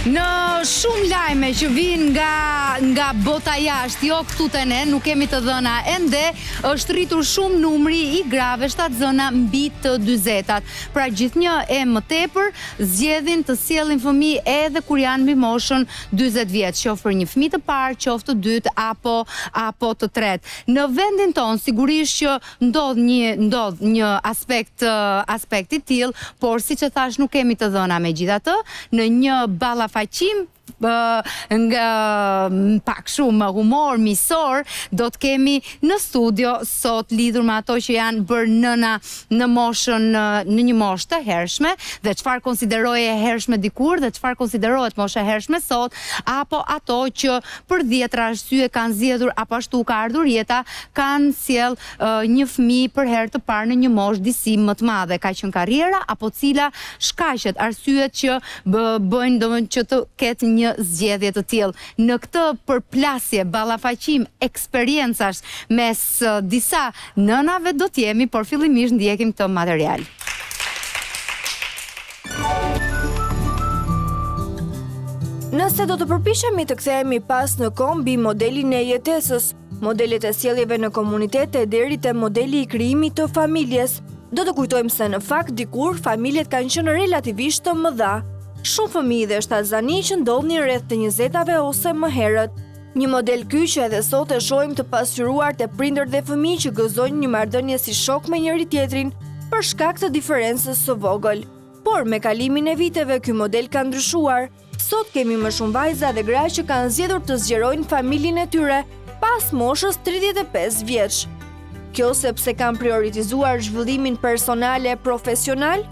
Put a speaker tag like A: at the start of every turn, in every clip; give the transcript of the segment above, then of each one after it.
A: Në shumë lajme që vinë nga bota jashtë, jo këtu te ne, nuk kemi të dhëna ende, është rritur shumë numri i grave shtatzëna mbi të 40-tat. Pra gjithnjë e më tepër zgjedhin të sjellin fëmijë edhe kur janë mbi moshën 40 vjeç, qoftë për një fëmijë të parë, qoftë të dytë apo të tretë. Në vendin tonë sigurisht që ndodh një aspekt i tillë, por siç e thash nuk kemi të dhëna megjithatë, në një ballafaqim nga pak shumë humor misor do të kemi në studio sot lidhur me ato që janë bërë nëna në moshën në një moshë të hershme dhe çfarë konsiderohej e hershme dikur dhe çfarë konsiderohet moshë e hershme sot, apo ato që për 10 arsye kanë zgjedhur apo ashtu ka ardhur jeta, kanë sjell një fëmijë për herë të parë në një moshë disi më të madhe, ka qenë karriera apo cila shkaqet, arsyet që bëjnë domethënë që të ketë një zgjedhje të tillë. Në këtë përplasje, ballafaqim, eksperjencash mes disa nënave do t'jemi, por fillimisht ndjekim këtë material.
B: Nëse do të përpiqemi të kthehemi pas në kohë mbi modelin e jetesës, modelet e sjelljeve në komunitete deri te modeli i krijimit të familjes, do të kujtojmë se në fakt dikur familjet kanë qenë relativisht të mëdha. Shumë fëmijë dhe shtatzani që ndodhnin rreth të 20-tave ose më herët. Një model ky që edhe sot e shohim të pasqyruar te prindër dhe fëmijë që gëzojnë një marrëdhënie si shok me njëri tjetrin për shkak të diferencës së vogël. Por me kalimin e viteve ky model ka ndryshuar. Sot kemi më shumë vajza dhe gra që kanë zgjedhur të zgjerojnë familjen e tyre pas moshës 35 vjeç. Kjo sepse kanë prioritizuar zhvillimin personal e profesional?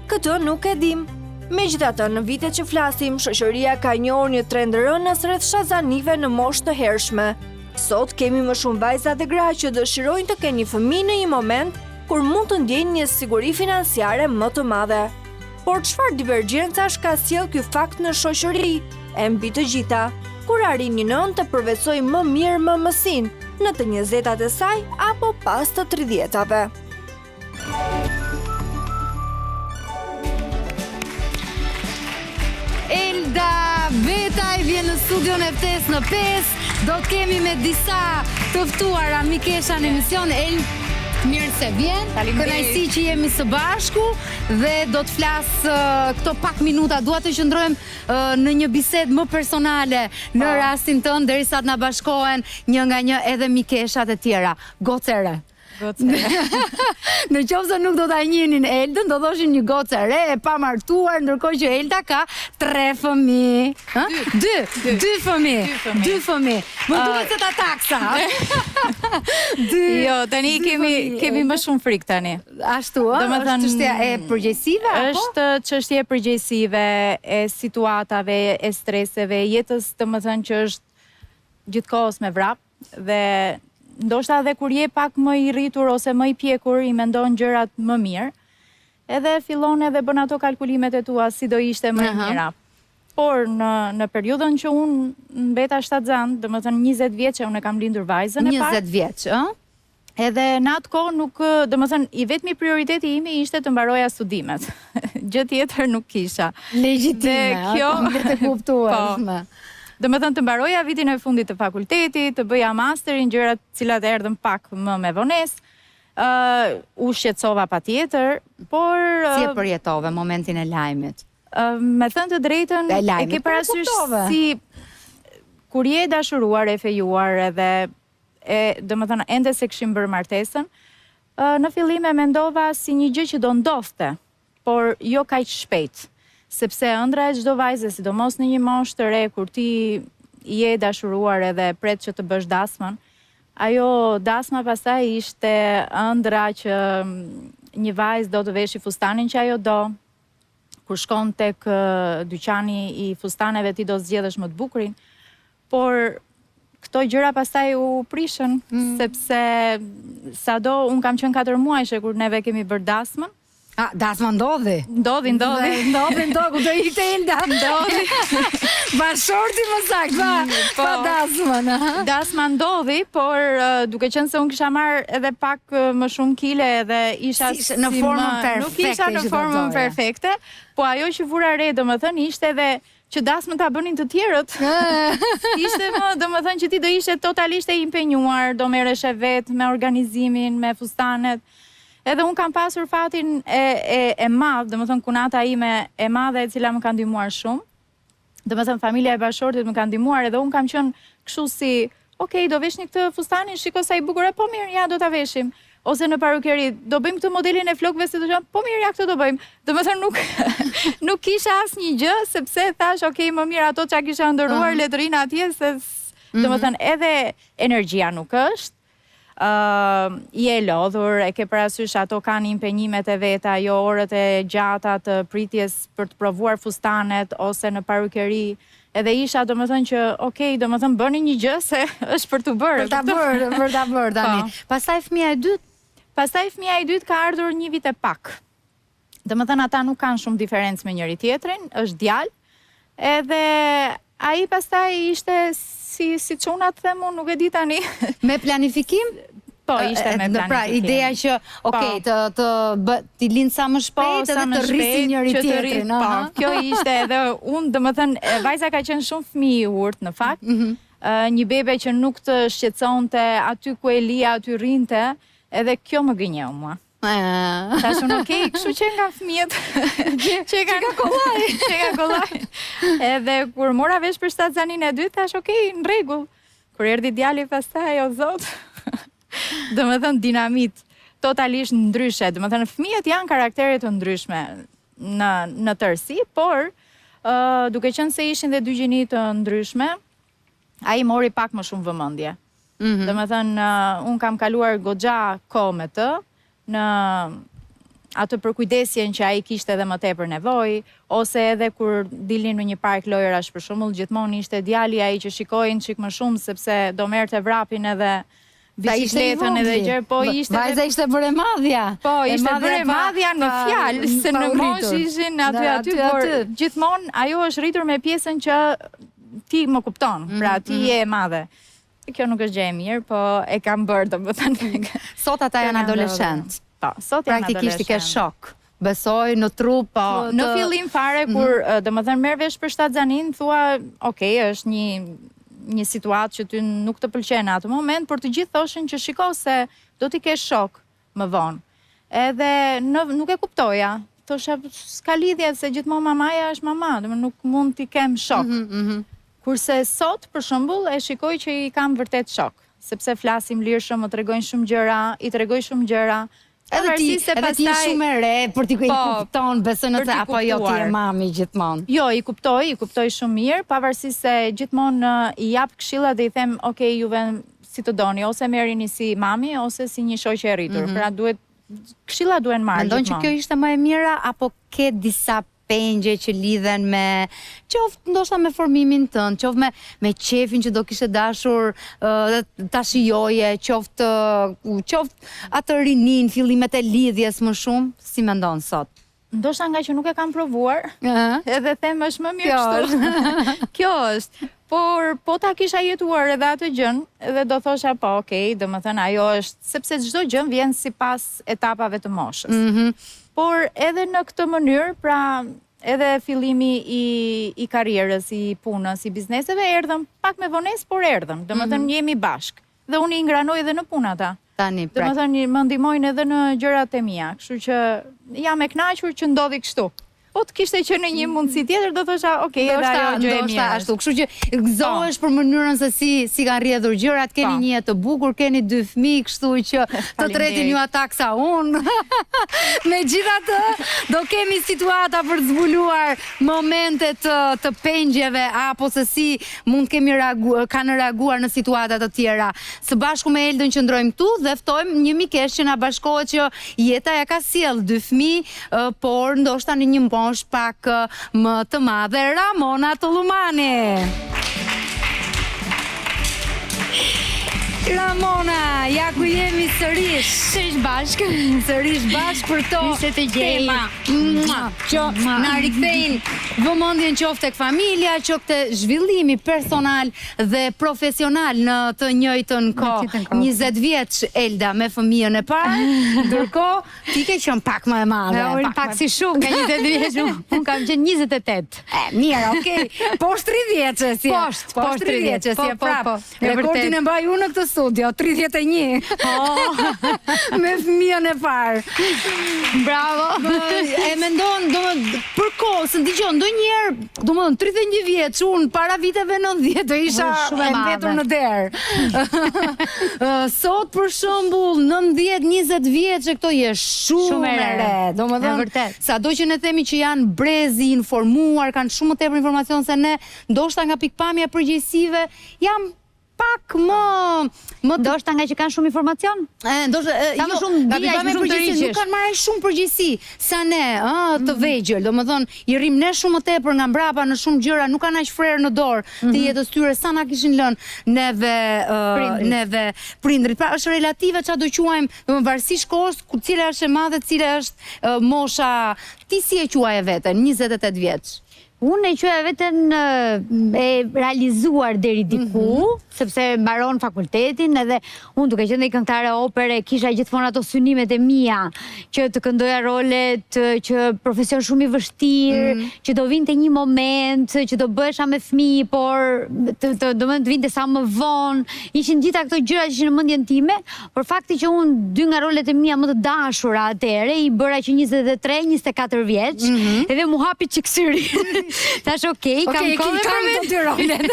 B: Këtë nuk e dim. Megjithatë, në vitet që flasim, shoqëria ka njohur një trend rënës rreth shazanive në moshë të hershme. Sot kemi më shumë vajza dhe gra që dëshirojnë të kenë një fëmijë në një moment kur mund të ndjejnë një siguri financiare më të madhe. Por çfarë divergjencash ka sjell ky fakt në shoqëri? E mbi të gjitha, kur arrin një nënë të përvetsojë më mirë mëmësinë, në të 20-tat e saj apo pas të 30-tave.
A: Elda Betaj vjen në studion e Ftes në 5. Do të kemi me disa të ftuara mikesha në emision. Mirë se vjen. Kënaqësi që jemi së bashku dhe do të flas këto pak minuta. Dua të qëndrojmë në një bisedë më personale në rastin tënd derisa të na bashkohen një nga një edhe mikeshat e tjera. Gocere. Në qoftë se nuk do ta njihnin Eldën, do thoshin një gocë e re, e pamartuar, ndërkohë që Elda ka 3 fëmijë. 2 fëmijë. 2 fëmijë. Më duket se ta taksa.
C: Jo, tani kemi më shumë frikë tani.
A: Ashtu ë? Është çështja e përgjegjësive apo?
C: Është çështje e përgjegjësive, e situatave, e streseve, jetës, domethënë që është gjithkohës me vrap dhe ndoshta edhe kur je pak më i rritur ose më i pjekur, i mendon gjërat më mirë, edhe fillon edhe bën ato kalkulimet e tua si do ishte më mira. Por në periudhën që unë mbeta shtatzan, domethënë 20 vjeç unë kam lindur vajzën e parë.
A: 20 vjeç, ë?
C: Edhe në atë kohë nuk, domethënë i vetmi prioriteti imi ishte të mbaroja studimet. Gjë tjetër nuk kisha.
A: Legjitime, kjo të kuptueshme.
C: Domethënë të mbaroja vitin e fundit të fakultetit, të bëja masterin, gjërat cilat erdhën pak më me vonesë. U shqetësova patjetër, por
A: si e përjetove momentin e lajmit?
C: Me thënë të drejtën, e ke parasysh si kur je dashuruar, e fejuar edhe domethënë ende se kishim bërë martesën, në fillim e mendova si një gjë që do ndodhte, por jo kaq shpejt. Sepse ëndra e çdo vajze, sidomos në një moshë të re, kur ti je dashuruar edhe pret që të bësh dasmën, ajo dasma pastaj ishte ëndra që një vajzë do të veshi fustanin që ajo do, kur shkon tek dyqani i fustaneve ti do zgjedhësh më të bukurin, por këto gjëra pastaj u prishën, sepse sado unë kam qenë 4 muajshe kur neve kemi bërë dasmën.
A: Dasma ndodhi?
C: Ndodhi,
A: ku do ikte Elda?
C: Ndodhi.
A: Bashorti më saktë, pa dasmën.
C: Dasma ndodhi, por duke qenë se unë kisha marrë edhe pak më shumë kile edhe isha
A: në formën perfekte.
C: Nuk isha në formën perfekte, po ajo që vura re domethënë ishte edhe që dasmë ta bënin të tjerët. Ishte më, domethënë që ti do ishe totalisht e impenjuar, do merreshe vetë me organizimin, me fustanet. Edhe unë kam pasur fatin e madh, domethënë kunata ime e madhe e cila më ka ndihmuar shumë. Domethënë familja e bashortit më ka ndihmuar edhe unë kam qenë kështu si, "Okej, do veshni këtë fustanin, shiko sa i bukur, po mirë, ja do ta veshim." Ose në parukeri, do bëjmë këtë modelin e flokëve se do të thonë, "Po mirë, ja këtë do bëjmë." Domethënë nuk kisha asnjë gjë sepse thash, "Okej, më mirë ato çka kisha ndëruar le të rinë atje se domethënë edhe energjia nuk është. I e lodhur, e ke parasysh ato kanë impenjimet e veta, jo orët e gjata të pritjes për të provuar fustanet ose në parukeri. Edhe isha domethënë që okay, domethënë bëni një gjë se është për të bërë.
A: Për ta bërë tani. Pastaj fëmia e dytë,
C: fëmia e dytë ka ardhur 1 vit e pak. Domethënë ata nuk kanë shumë diferencë me njëri tjetrin, është djalë. Edhe ai pastaj ishte si çuna të them unë, nuk e di tani.
A: Me planifikim?
C: Po, ishte me planifikim.
A: Pra, ideja që, okej, t'i lind sa më shpejt edhe të rrisi njëri tjetrin.
C: Po, kjo ishte edhe unë, domethënë, vajza ka qenë shumë fëmijë i urtë në fakt. Një bebe që nuk të shqetësonte, aty ku e lija, aty rrinte, edhe kjo më gënjeu mua. Tash unë okej, kështu që nga fëmijët që ka kollaj. Edhe kur mora vesh për shtatzanin e dytë, thash okej, në rregull. Kur erdhi djali pastaj, o zot, domethënë dinamit totalisht ndryshe. Domethënë fëmijët janë karaktere të ndryshme në tërësi, por duke qenë se ishin dhe dy gjini të ndryshme, ai mori pak më shumë vëmendje. Domethënë un kam kaluar goxha kohë me të në atë përkujdesjen që ai kishte edhe më tepër nevojë, ose edhe kur dilnin në një park lojrash për shembull, gjithmonë ishte djali ai që shikojnë çik më shumë sepse do merrte vrapin edhe bicikletën edhe gjë, po ishte
A: vajza ishte bërë madhja.
C: Po, ishte bërë madhja në fjalë, se në moshë ishin aty, por gjithmonë ajo është rritur me pjesën që ti më kupton, pra ti je e madhe. Kjo nuk është gjë e mirë, po e kam bërë, domethënë.
A: Sot ata janë adoleshent.
C: Po, sot janë adoleshent.
A: Praktikisht i ke shok. Besoj në trup, po.
C: Në fillim fare kur domethënë merr vesh për shtatzanin, thua, okay, është një situatë që ty nuk të pëlqen në atë moment, por të gjithë thoshin që shiko se do t'i kesh shok më vonë. Edhe nuk e kuptoja. Thosha, s'ka lidhje se gjithmonë mamaja është mama, domethënë nuk mund t'i kem shok. Kurse sot, për shembull, e shikoj që i kam vërtet shok, sepse flasim lirshëm, më tregojnë shumë gjëra, i tregoj shumë gjëra.
A: Edhe ti je shumë e re, për t'i kupton, besoj në të, apo jo ti je mami gjithmonë?
C: Jo, i kuptoj shumë mirë, pavarësisht se gjithmonë i jap këshilla dhe i them, okay, juve si të doni, ose merrini si mami, ose si një shoqe e rritur. Pra këshilla duhen marrë gjithmonë.
A: Mendon që kjo ishte më e mira, apo ke disa pengje që lidhen me qoftë ndoshta me formimin tënd, qoftë me qefin që do kishe dashur ta shijoje, qoftë atë rinin, fillimet e lidhjes më shumë, si mendon sot?
C: Ndoshta nga që nuk e kam provuar, edhe them është më mirë kështu. Kjo është. Por po ta kisha jetuar edhe atë gjën, edhe do thosha po, okay, domethënë ajo është, sepse çdo gjë vjen sipas etapave të moshës. Por edhe në këtë mënyrë, pra edhe fillimi i karrierës, i punës, i bizneseve, erdhëm pak me vonesë, por erdhëm. Domethënë jemi bashk. Dhe unë i ngranoj edhe në punata. Domethënë më ndihmojnë edhe në gjërat e mia, kështu që jam e kënaqur që ndodhi kështu. Po të kishte që në një mundësi tjetër, do thosha, okay, edhe ajo gjë e mirë.
A: Ashtu, kështu që gëzohesh për mënyrën se si kanë rrjedhur gjërat, keni një jetë të bukur, keni 2 fëmijë, kështu që të tretin ju ata sa unë. Megjithatë, do kemi situata për të zbuluar momente të pengjeve, apo se si mund kanë reaguar në situata të tjera. Së bashku me Eldën që ndrojmë këtu dhe ftojmë një mikesh që na bashkohet që jeta ja ka sjell 2 fëmijë, por ndoshta në një moshë pak më të madhe, Ramona Tullumani. Ramona, ja ku jemi sërish. Sërish bashk për to tema. Që na rikthejnë vëmendjen qoftë tek familja, qoftë te zhvillimi personal dhe profesional në të njëjtën kohë. 20 vjeç Elda me fëmijën e parë, ndërkohë ti ke qenë pak më e madhe.
D: Pak si shumë, ka 20 vjeç, unë kam qenë 28.
A: Mirë, okay. Poshtë 30 vjeçës. Poshtë 30 vjeçës, prap. Rekordin e mbaj unë në këtë studio, 31. Me fëmijën e parë.
D: Bravo.
A: E mendon, për kohë, se dëgjon, ndonjëherë, domethënë 31 vjeç, unë para viteve 90 do isha e mbetur në derë. Sot për shembull 19-20 vjeç këto je shumë e re. Domethënë, sado që ne themi që janë brezi, informuar, kanë shumë më tepër informacion se ne, ndoshta nga pikpamja përgjegjësive, jam pak më
D: ndoshta nga që kanë shumë informacion?
A: Ndoshta më shumë dia, më shumë përgjegjësi, nuk kanë marrë shumë përgjegjësi sa ne, të vegjël. Domethënë, i rrim ne shumë më tepër nga mbrapa në shumë gjëra, nuk kanë aq frerë në dorë të jetës tyre sa na kishin lënë neve prindrit. Pra është relative çfarë do quajmë, domethënë varësisht kohës, cila është e madhe, cila është mosha. Ti si e quaje veten, 28 vjeç?
D: Unë e quaja veten e realizuar deri diku, sepse mbaron fakultetin, edhe unë duke qenë këngëtare opere, kisha gjithmonë ato synimet e mia, që të këndoja rolet, që profesion shumë i vështirë, që do vinte një moment, që do bëhesha me fëmijë, por do të vinte sa më vonë. Ishin gjitha këto gjëra që ishin në mendjen time, por fakti që unë 2 nga rolet e mia më të dashura atëherë i bëra që 23-24 vjeç, edhe mu hapi çiksyri. Tash okej, kam kohë për të rolet.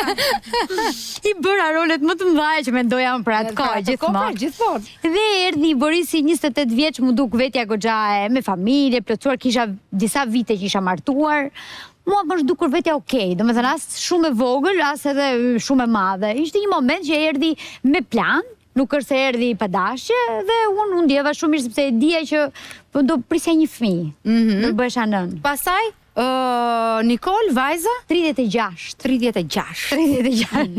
D: I bëra rolet më të mëdha që mendoja më për atë kohë gjithmonë. Dhe erdhi Borisi 28 vjeç, më duk vetja goxha me familje, plotësuar, kisha disa vite që isha martuar. Mua më është dukur vetja okej, domethënë as shumë e vogël, as edhe shumë e madhe. Ishte një moment që erdhi me plan, nuk është se erdhi pa dashje, dhe unë ndjeva shumë mirë sepse e dija që do prisja një fëmijë, do bëhesha nën.
A: Pastaj Nikol, vajza?
D: 36.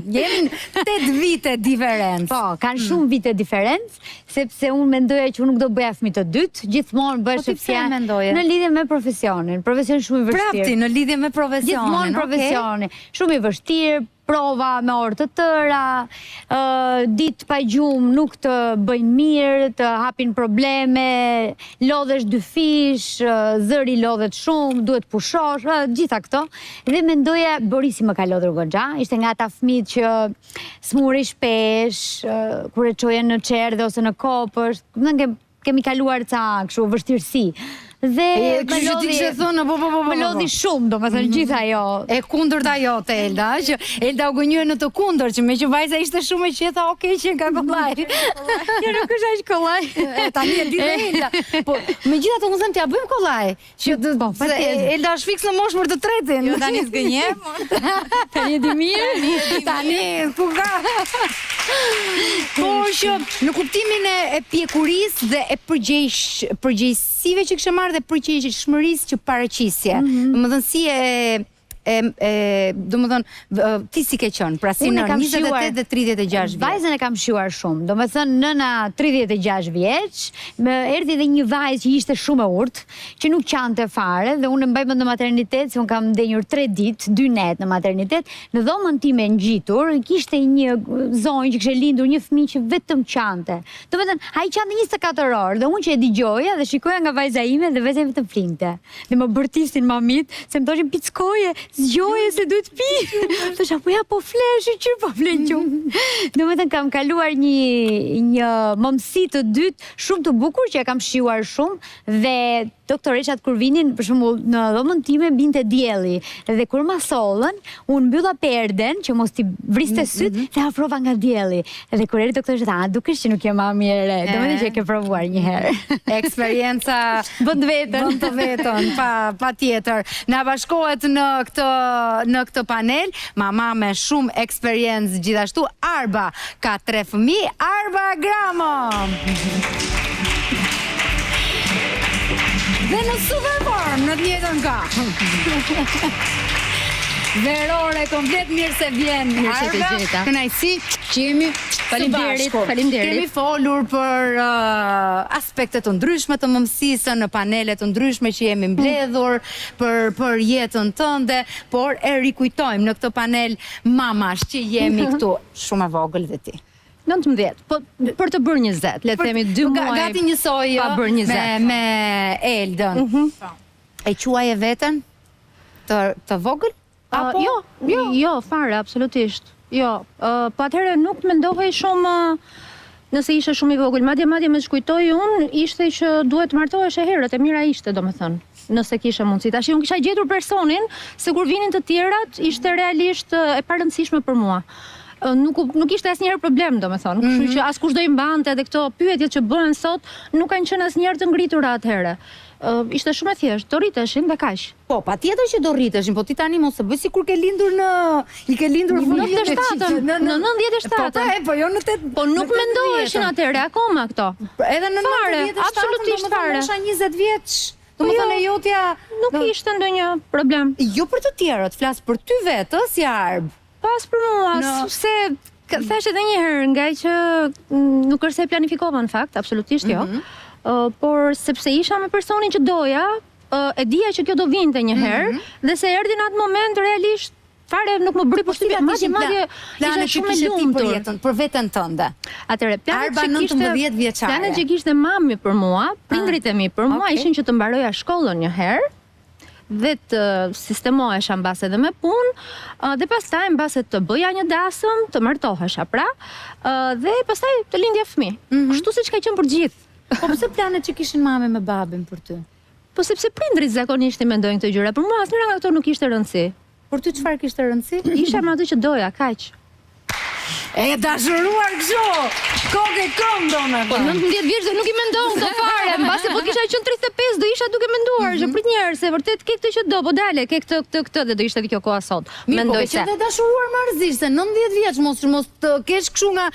A: Jemi 8 vite diferencë.
D: Po, kanë shumë vite diferencë, sepse unë mendoja që unë nuk do bëja fëmijë të dytë, gjithmonë bëhesh fjalë në lidhje me profesionin. Profesion shumë i vështirë.
A: Prapti, në lidhje me profesionin.
D: Gjithmonë profesioni, shumë i vështirë, prova me orë të tëra, ditë pa gjumë nuk të bëjnë mirë, të hapin probleme, lodhesh 2 fish, zëri lodhet shumë, duhet pushosh, gjitha këto. Dhe mendoja, Borisi më ka lodhur goxha, ishte nga ata fëmijët që smuri shpesh, kur e çoje në çerdhe ose në kopësht, kemi kaluar ca kështu vështirësi. Dhe më lodhi shumë, do me thënë gjitha jo.
A: E kundërta jote, Elda, që Elda u gënjur në të kundër, që me që vajza ishte shumë e qeta, okej që nga kollaj.
D: Jo, nuk është aq kollaj.
A: Tani e di dhe Elda. Po, me gjitha të më thëmë t'ja bëjmë kollaj. Elda është fiks në mosh për të tretin.
C: Jo, tani s'gënjem.
D: Tani e di mirë.
A: Tani, ku ka? Po, që në kuptimin e pjekuris dhe e përgjegjësive që kështë marrë dhe përgjegjëshmërisë që paraqisje. Domethënë si ti si ke qenë, pra si në 28 dhe 36 vjeç.
D: Vajzën e kam shijuar shumë, domethënë nëna 36 vjeç, më erdhi dhe një vajzë që ishte shumë e urtë, që nuk qante fare, dhe unë mbaj mend në maternitet, se unë kam ndenjur 3 ditë, 2 net në maternitet, në dhomën time ngjitur, kishte një zonjë që kishte lindur një fëmijë që vetëm qante. Domethënë, ai qante 24 orë, dhe unë që e dëgjoja dhe shikoja nga vajza ime dhe vajza vetëm flinte. Dhe më bërtisnin mamit, se më thoshin pickoje, zgjoje se duhet pi. Thosha, po ja, po flesh, që po flen qumë. Domethënë kam kaluar një momësi të dytë shumë të bukur që e kam shijuar shumë, dhe doktoreshat kur vinin, për shembull, në dhomën time binte dielli, dhe kur ma sollën, unë mbylla perden që mos t'i vriste syt dhe afrova nga dielli. Dhe kur erdhi doktoresha, dukesh që nuk je mami e re, domethënë që e ke provuar një herë.
A: Eksperienca
D: bën të vetën,
A: patjetër. Na bashkohet në këtë panel mama me shumë eksperiencë gjithashtu, Arba, ka 3 fëmijë, Arba Gramo. Dhe në super form, në të njëjtën kohë. verore, komplet mirë se vjen.
D: Mirë se të gjeta.
A: Kënaqësi që jemi
D: Faleminderit.
A: Kemi folur për aspekte të ndryshme të mëmësisë në panele të ndryshme që jemi mbledhur për jetën tënde, por e rikujtojmë në këtë panel mamash që jemi këtu shumë e vogël dhe ti.
D: 19, po për të bërë 20, le të themi 2 muaj.
A: Gati njësoj
D: pa bërë 20.
A: me Eldën. E quaj e veten të vogël? Apo?
D: Jo, fare, absolutisht. Jo, po atëherë nuk mendohej shumë nëse ishe shumë i vogël. Madje me shkujtoj unë, ishte që duhet të martohesh e herët, e mira ishte, domethënë, nëse kishe mundësi. Tash unë kisha gjetur personin, se kur vinin të tjerat, ishte realisht e parëndësishme për mua. Nuk ishte asnjëherë problem, domethënë. Kështu që askush do i mbante edhe këto pyetjet që bëhen sot nuk kanë qenë asnjëherë të ngritura atëherë. Ishte shumë e thjeshtë, do rriteshin dhe kaq.
A: Po, patjetër që do rriteshin, po ti tani mos e bëj sikur ke lindur i ke lindur
D: në 97.
A: Po jo në 8.
D: Po nuk mendoheshin atëherë akoma këto.
A: Edhe në 97,
D: absolutisht fare.
A: Isha 20 vjeç. Domethënë jotja
D: nuk ishte ndonjë problem.
A: Jo për të tjerët, flas për ty vetë si arb.
D: Pas për mua, se thash edhe një herë, nga që nuk është se e planifikova në fakt, absolutisht jo, por sepse isha me personin që doja, e dija që kjo do vinte një herë, dhe se erdhi në atë moment realisht fare nuk më bëri përshtypje, madje isha shumë e lumtur
A: për veten tënde.
D: Atëre,
A: planet
D: që kishte mami për mua, prindrit e mi për mua ishin që të mbaroja shkollën një herë, dhe të sistemohesha mbas edhe me punë, dhe pastaj mbas të bëja një dasëm, të martohesha pra, dhe pastaj të lindja fëmijë. Kështu siç ka qenë për gjithë.
A: Po pse planet që kishin mami me babin për ty?
D: Po sepse prindrit zakonisht i mendojnë këto gjëra, për mua asnjëra nga këto nuk kishte rëndësi.
A: Për ty çfarë kishte rëndësi?
D: Isha me atë që doja, kaq.
A: E dashuruar kështu, kokë këmbë domethënë.
D: Po 19 vjeç dhe nuk i mendon këto fare, mbase po kisha qenë 35 do isha duke menduar që prit njerëz se vërtet ke këtë që do, po dale, ke këtë dhe do ishte kjo koha sot.
A: Mendoj se. Po që të dashuruar marrëzisht se 19 vjeç mos të kesh kështu nga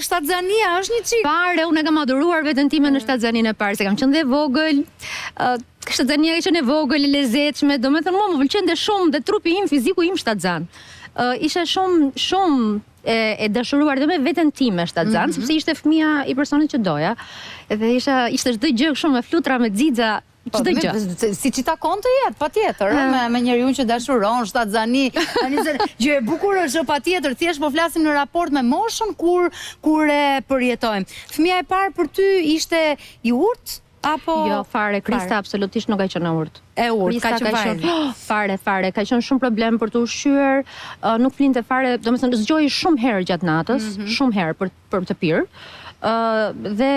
A: shtatzania, është një çik.
D: Pare, unë e kam adhuruar veten time në shtatzanin e parë, se kam qenë dhe vogël. Shtatzania që në vogël e lezetshme, domethënë mua më pëlqente shumë dhe trupi im, fiziku im shtatzan. Isha shumë e dashuruar dhe me veten time shtatzan, sepse ishte fëmia i personit që doja. Edhe ishte çdo gjë shumë me flutra, me xixa, çdo gjë.
A: Siç i takon të jetë, patjetër, me njeriu që dashuron, shtatzani. Tani gjë e bukur është patjetër, thjesht po flasim në raport me moshën kur e përjetojmë. Fëmia e parë për ty ishte i urtë? Apo
D: jo, fare, Krista absolutisht nuk ka qenë urt.
A: E urt, ka qenë
D: fare, ka qenë shumë problem për të ushqyer, nuk flinte fare, domethënë zgjoi shumë herë gjatë natës, shumë herë për të pirë. Dhe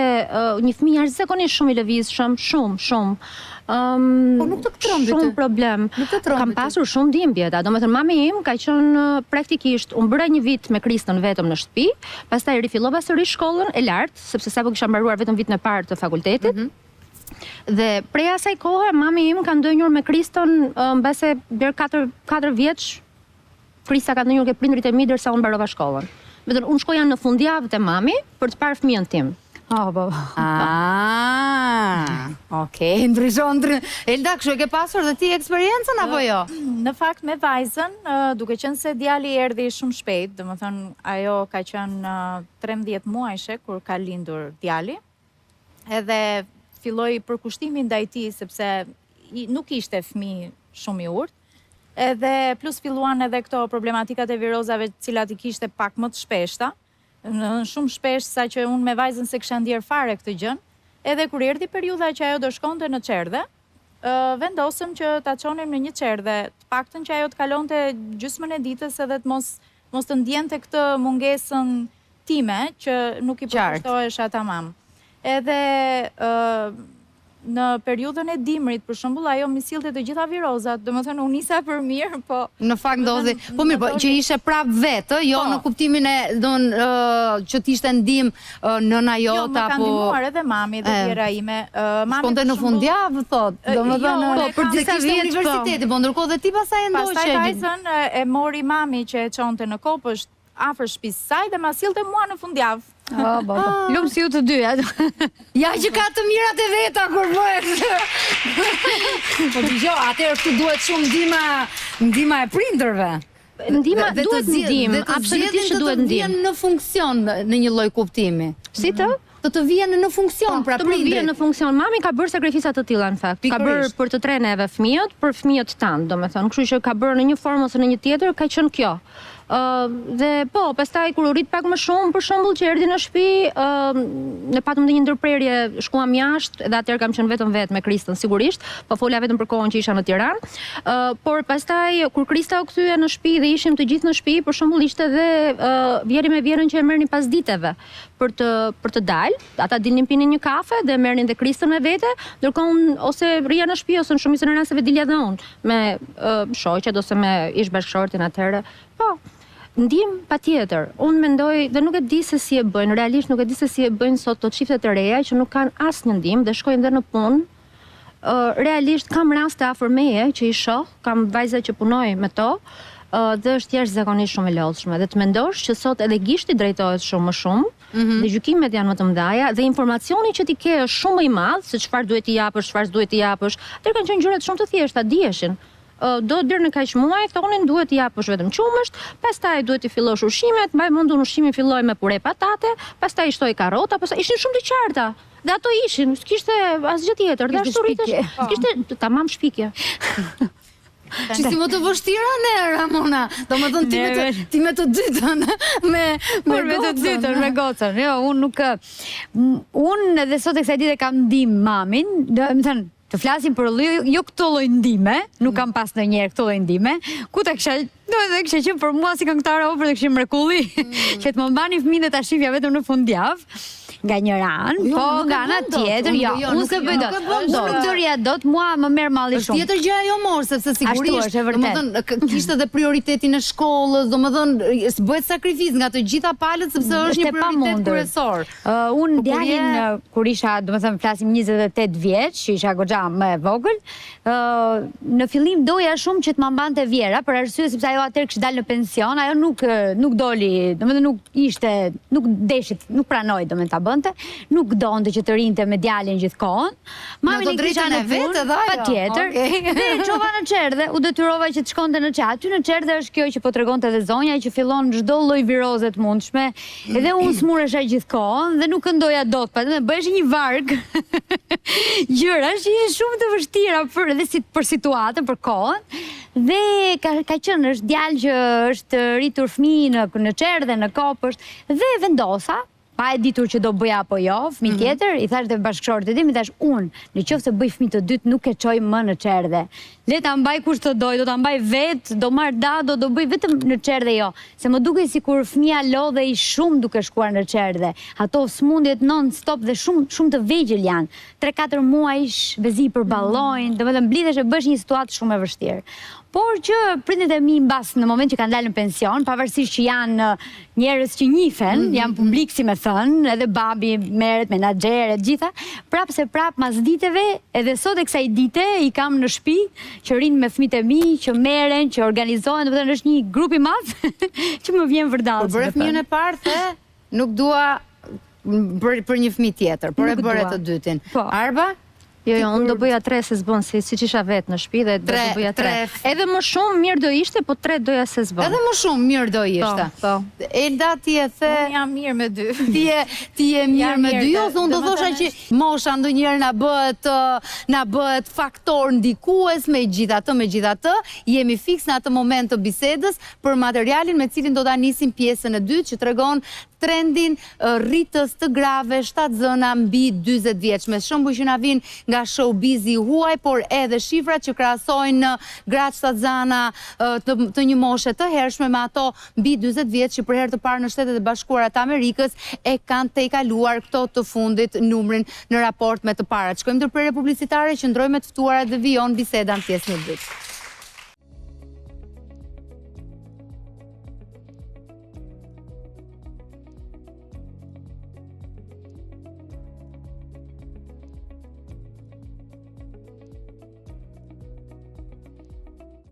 D: një fëmijë jashtëzakonisht shumë i lëvizshëm, shumë.
A: Po nuk të këtrëmbi ty.
D: Shumë problem. Kam pasur shumë dhimbje, domethënë mami im ka qenë praktikisht, unë bëra një vit me Kristën vetëm në shtëpi, pastaj rifillova sërish shkollën e lartë, sepse sapo kisha mbaruar vetëm vitin e parë të fakultetit. Dhe prej asaj kohe, mami im ka ndonjur me Kristën mbase deri 4 vjeç. Krista ka ndonjur ke prindrit e mi derisa unë mbarova shkollën. Vetëm unë shkoja në fundjavë te mami për të parë fëmijën tim.
A: Okej, ndryshon. Elda, kështu e ke pasur dhe ti eksperiencën apo jo?
C: Në fakt me vajzën, duke qenë se djali erdhi shumë shpejt, domethënë ajo ka qenë 13 muajshe kur ka lindur djali. Edhe filloi përkushtimi ndaj tij sepse nuk ishte fëmijë shumë i urtë. Edhe plus filluan edhe këto problematikat e virozave të cilat i kishte pak më të shpeshta. Shumë shpesh sa që unë me vajzën se kisha ndier fare këtë gjën. Edhe kur erdhi periudha që ajo do shkonte në çerdhe, vendosëm që ta çonim në një çerdhe, të paktën që ajo të kalonte gjysmën e ditës edhe të mos të ndjente këtë mungesën time që nuk i përkushtohesha tamam. Edhe në periudhën e dimrit, për shembull, ajo më sillte të gjitha virozat, domethënë unë nisa për mirë, po
A: në fakt ndodhi. Po mirë, po që ishe prap vetë, jo në kuptimin e që t'ishte ndihmë nëna jote apo.
C: Jo, më ka ndihmuar edhe mami dhe tjera ime.
A: Shkonte në fundjavë, thotë. Domethënë
C: për
A: disa vjet universiteti, po ndërkohë dhe ti pastaj e ndoqe.
C: Pastaj vajzën e mori mami që e çonte në kopësht afër shtëpisë saj dhe ma sillte mua në fundjavë.
D: Lumë si ju të dy.
A: Ja që ka të mirat e veta kur bëhet. Po dëgjoj, atëherë këtu duhet shumë ndihma e prindërve.
E: Ndihma duhet ndihmë, absolutisht duhet ndihmë.
A: Të vjen në funksion në një lloj kuptimi.
E: Si të?
A: Të vjen në funksion pra prindrit.
E: Të vjen në funksion. Mami ka bërë sakrifisa të tilla në fakt. Ka bërë për të tre neve fëmijët, për fëmijët tanë, domethënë. Kështu që ka bërë në një formë ose në një tjetër, ka qenë kjo. Dhe po, pastaj kur u rit pak më shumë, për shembull që erdhi në shtëpi, ne patëm një ndërprerje, shkuam jashtë, dhe atëherë kam qenë vetëm me Kristën sigurisht, po fola vetëm për kohën që isha në Tiranë. Por pastaj kur Krista u kthye në shtëpi dhe ishim të gjithë në shtëpi, për shembull ishte edhe vjeri me vjerën që e merrnin pas diteve për të dalë. Ata dilnin pinin një kafe dhe merrnin dhe Kristën me vete, ndërkohë unë ose rria në shtëpi ose në shumicën e rasteve dilja dhe unë me shoqet ose me ish bashkëshortin atëherë. Po. Ndihmë patjetër. Unë mendoj dhe nuk e di se si e bëjnë, realisht nuk e di se si e bëjnë sot të çiftet e reja që nuk kanë asnjë ndihmë dhe shkojnë dhe në punë. Realisht kam raste afër meje që i shoh, kam vajza që punoj me to, dhe është jashtëzakonisht shumë e lodhshme. Dhe të mendosh që sot edhe gishti drejtohet shumë më shumë, dhe gjykimet janë më të mëdha dhe informacioni që ti ke është shumë më i madh se çfarë duhet t'i japësh, çfarë s'duhet t'i japësh. Atë kanë qenë gjërat shumë të thjeshta, dijeshin. Do deri në kaq muaj thonin duhet t'i japësh vetëm qumësht, pastaj duhet t'i fillosh ushqimet, mbaj mendun ushqimin filloi me pure patate, pastaj i shtoi karrota, pastaj ishin shumë të qarta. Dhe ato ishin, s'kishte asgjë tjetër, dhe ashtu rritesh, s'kishte tamam shpikje.
A: Që si më të vështira ne, Ramona, do më thënë ti me të dytën,
D: me gocën. Jo, unë nuk, unë edhe sot e kësaj dite kam ndihmë mamin, më thënë, të flasim për jo këto lloj ndihme, nuk kam pas ndonjëherë këto lloj ndihme, ku ta kisha, do të kisha qenë për mua si këngëtare opere, të kishim mrekulli, që të më mbani fëmijët e ta shifja vetëm në fundjavë. Nga një ranë, po nga ana tjetër, jo, unë se bëj dot. Unë nuk do rria dot, mua më merr malli shumë.
A: Tjetër gjë ajo mor, sepse sigurisht, domethënë kishte edhe prioritetin e shkollës, domethënë s'bëhet sakrifizë nga të gjitha palët sepse është një prioritet kryesor.
D: Unë djalin kur isha, domethënë flasim 28 vjeç, isha goxha më e vogël, në fillim doja shumë që të më mbante Vjera, për arsye sepse ajo atëherë kishte dalë në pension, ajo nuk doli, domethënë nuk deshit, nuk pranoi domethënë ta bënte, nuk donte që të rinte me djalin gjithkohon.
A: Mami i kisha në vetë edhe ajo.
D: Patjetër. Dhe çova në Çerdhe, u detyrova që të shkonte në Çerdhe. Aty në Çerdhe është kjo që po tregonte edhe zonja që fillon çdo lloj viroze të mundshme. Edhe unë smuresha gjithkohon dhe nuk këndoja dot, patjetër bëhesh një varg. Gjëra që janë shumë të vështira për situatën, për kohën. Dhe ka qenë është djalë që është rritur fëmijë në Çerdhe, në Kopësht, dhe vendosa pa e ditur që do bëja apo jo, fëmijë tjetër, i thash dhe bashkëshortit tim, i thash unë, në qoftë se bëj fëmijë të dytë, nuk e çoj më në Çerdhe. Le ta mbaj kush të doj, do ta mbaj vet, do marr dado, do bëj vetëm në Çerdhe jo. Se më dukej sikur fëmia lodhej shumë duke shkuar në Çerdhe. Ato smundjet non stop dhe shumë të vegjël janë. 3-4 muajsh vezi për ballojnë, domethënë mblidhesh e bësh një situatë shumë e vështirë. Por që prindit e mi mbas në moment që kanë dalë në pension, pavarësisht që janë njerëz që njihen, janë publik si me thënë, edhe babi merret, menaxher e gjitha, prap mas diteve, edhe sot e kësaj dite i kam në shtëpi që rinë me fëmijët e mi, që merren, që organizohen, domethënë është një grup i madh që më vjen vërdall.
A: Por bëre fëmijën e parë the, nuk dua për një fëmijë tjetër, por e bëre të dytin. Arba?
E: Jo, unë do bëja 3 se s'bën, si që isha vetë në shtëpi dhe do bëja 3. Edhe më shumë mirë do ishte, po 3 doja se s'bën.
A: Edhe më shumë mirë do ishte.
E: Po.
A: Elda ti e the...
C: Unë jam mirë me 2.
A: Ti e mirë me 2, jo, unë do thosha që mosha ndonjëherë na bëhet faktor ndikues me gjithatë, jemi fiks në atë moment të bisedës për materialin me cilin do ta nisim pjesën e dytë që tregon trendin rritës të grave 7 zëna mbi 40 vjeçme. Shembull që na vijnë nga showbizi huaj, por edhe shifrat që krahasojnë gratë shtatzana të një moshe të hershme me ato mbi 40 vjeç që për herë të parë në Shtetet e Bashkuara të Amerikës e kanë tejkaluar këto të fundit numrin në raport me të parat. Shkojmë ndërprerje publicitare, qëndrojmë me të ftuarat dhe vijon biseda në pjesën e dytë.